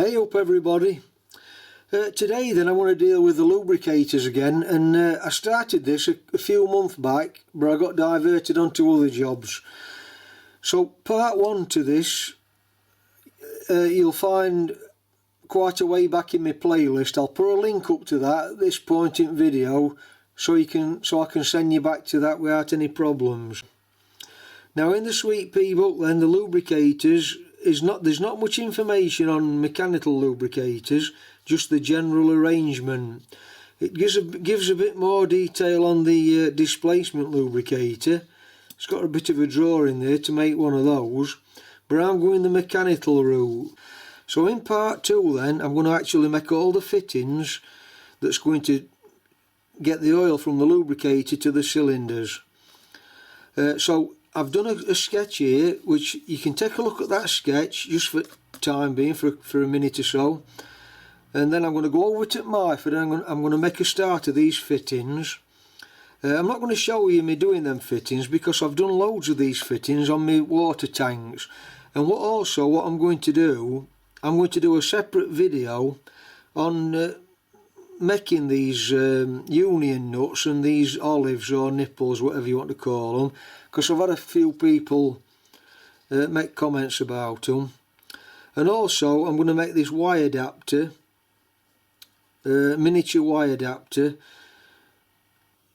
Hey up everybody. Today then I want to deal with the lubricators again, and I started this a few months back, but I got diverted onto other jobs. So part one to this you'll find quite a way back in my playlist. I'll put a link up to that at this point in video so I can send you back to that without any problems. Now in the Sweet Pea book then, the lubricators there's not much information on mechanical lubricators, just the general arrangement. It gives a bit more detail on the displacement lubricator. It's got a bit of a drawer in there to make one of those, but I'm going the mechanical route. So in part two then, I'm going to actually make all the fittings that's going to get the oil from the lubricator to the cylinders. So I've done a sketch here, which you can take a look at that sketch just for time being, for a minute or so, and then I'm going to go over to Myford and I'm going to make a start of these fittings. I'm not going to show you me doing them fittings because I've done loads of these fittings on my water tanks. And what I'm going to do, I'm going to do a separate video on making these union nuts and these olives or nipples, whatever you want to call them, because I've had a few people make comments about them. And also I'm going to make this Y adapter, miniature Y adapter,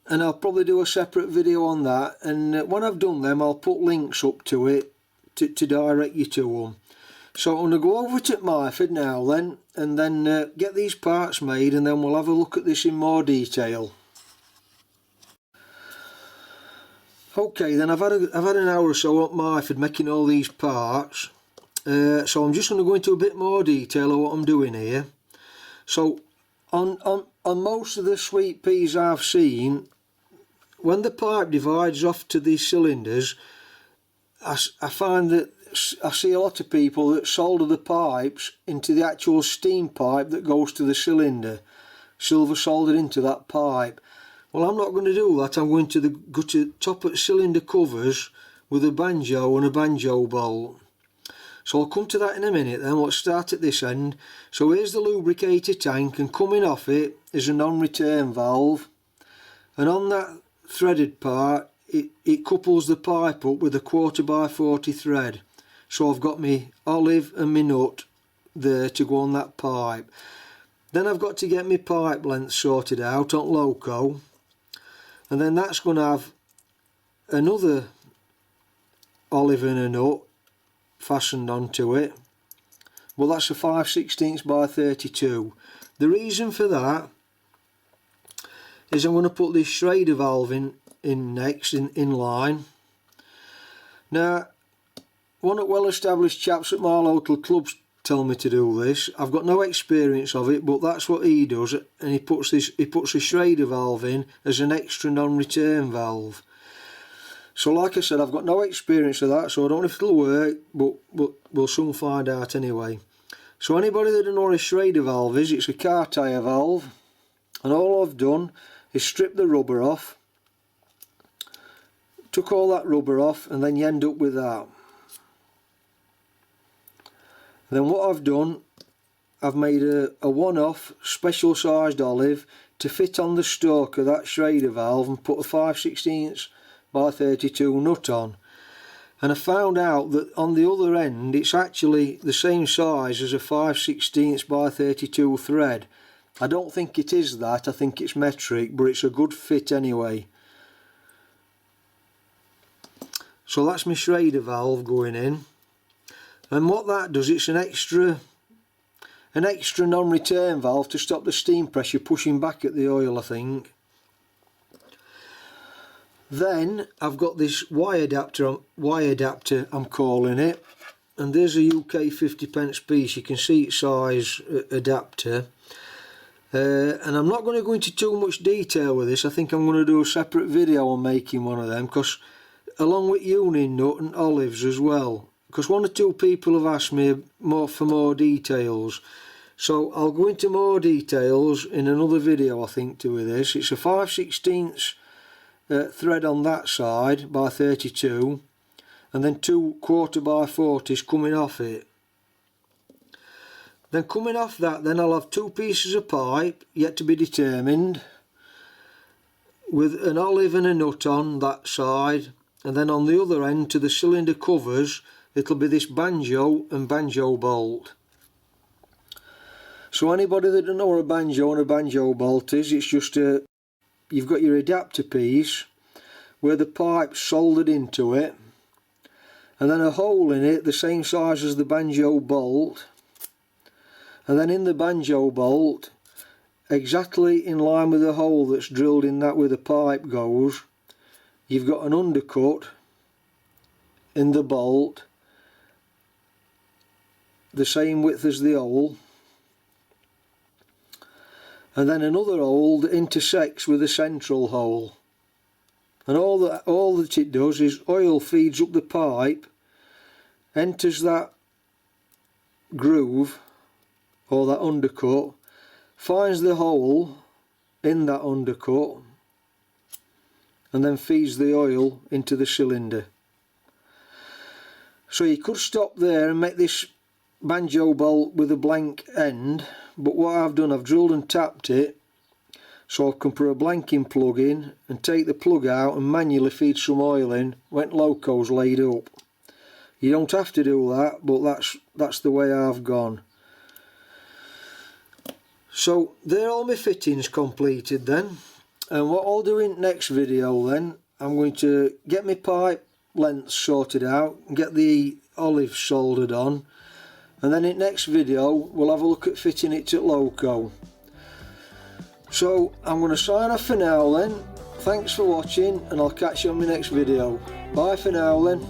and I'll probably do a separate video on that, and when I've done them I'll put links up to it to direct you to them. So I'm going to go over to Myford now then, and then get these parts made, and then we'll have a look at this in more detail. Okay then, I've had an hour or so at Myford making all these parts, so I'm just going to go into a bit more detail of what I'm doing here. So on most of the Sweet Peas I've seen, when the pipe divides off to these cylinders, I find that I see a lot of people that solder the pipes into the actual steam pipe that goes to the cylinder, silver soldered into that pipe. Well, I'm not going to do that. I'm going to go to top of cylinder covers with a banjo and a banjo bolt. So I'll come to that in a minute then. Let's start at this end. So here's the lubricator tank, and coming off it is a non-return valve, and on that threaded part it couples the pipe up with a 1/4x40 thread. So I've got my olive and my nut there to go on that pipe. Then I've got to get my pipe length sorted out on Loco, and then that's going to have another olive and a nut fastened onto it. Well, that's a 5/16 by 32. The reason for that is I'm going to put this Schrader valve in next in line. Now, one of the well-established chaps at my local clubs tell me to do this. I've got no experience of it, but that's what he does, and he puts a Schrader valve in as an extra non-return valve. So like I said, I've got no experience of that, so I don't know if it'll work, but we'll soon find out anyway. So anybody that doesn't know what a Schrader valve is, it's a car tyre valve, and all I've done is strip the rubber off, took all that rubber off, and then you end up with that. Then what I've done, I've made a one-off special sized olive to fit on the stalk of that Schrader valve and put a 5/16 by 32 nut on. And I found out that on the other end it's actually the same size as a 5/16 by 32 thread. I don't think it is that, I think it's metric, but it's a good fit anyway. So that's my Schrader valve going in. And what that does, it's an extra non-return valve to stop the steam pressure pushing back at the oil, I think. Then I've got this Y adapter I'm calling it, and there's a UK 50p piece. You can see its size adapter, and I'm not going to go into too much detail with this. I think I'm going to do a separate video on making one of them, because along with union nut and olives as well, because one or two people have asked me for more details. So I'll go into more details in another video, I think, to this. It's a 5/16 thread on that side by 32, and then 2 1/4x40s coming off it. Then coming off that, then I'll have 2 pieces of pipe yet to be determined, with an olive and a nut on that side, and then on the other end to the cylinder covers it'll be this banjo and banjo bolt. So anybody that doesn't know what a banjo and a banjo bolt is, it's just you've got your adapter piece where the pipe's soldered into it, and then a hole in it the same size as the banjo bolt, and then in the banjo bolt, exactly in line with the hole that's drilled in that where the pipe goes, you've got an undercut in the bolt the same width as the hole, and then another hole that intersects with the central hole. And all that it does is oil feeds up the pipe, enters that groove or that undercut, finds the hole in that undercut, and then feeds the oil into the cylinder. So you could stop there and make this banjo bolt with a blank end, but what I've done, I've drilled and tapped it so I can put a blanking plug in and take the plug out and manually feed some oil in when Loco's laid up. You don't have to do that, but that's the way I've gone. So there are all my fittings completed then, and what I'll do in next video then, I'm going to get my pipe lengths sorted out and get the olive soldered on, and then in next video we'll have a look at fitting it to Loco. So I'm going to sign off for now then. Thanks for watching, and I'll catch you on my next video. Bye for now then.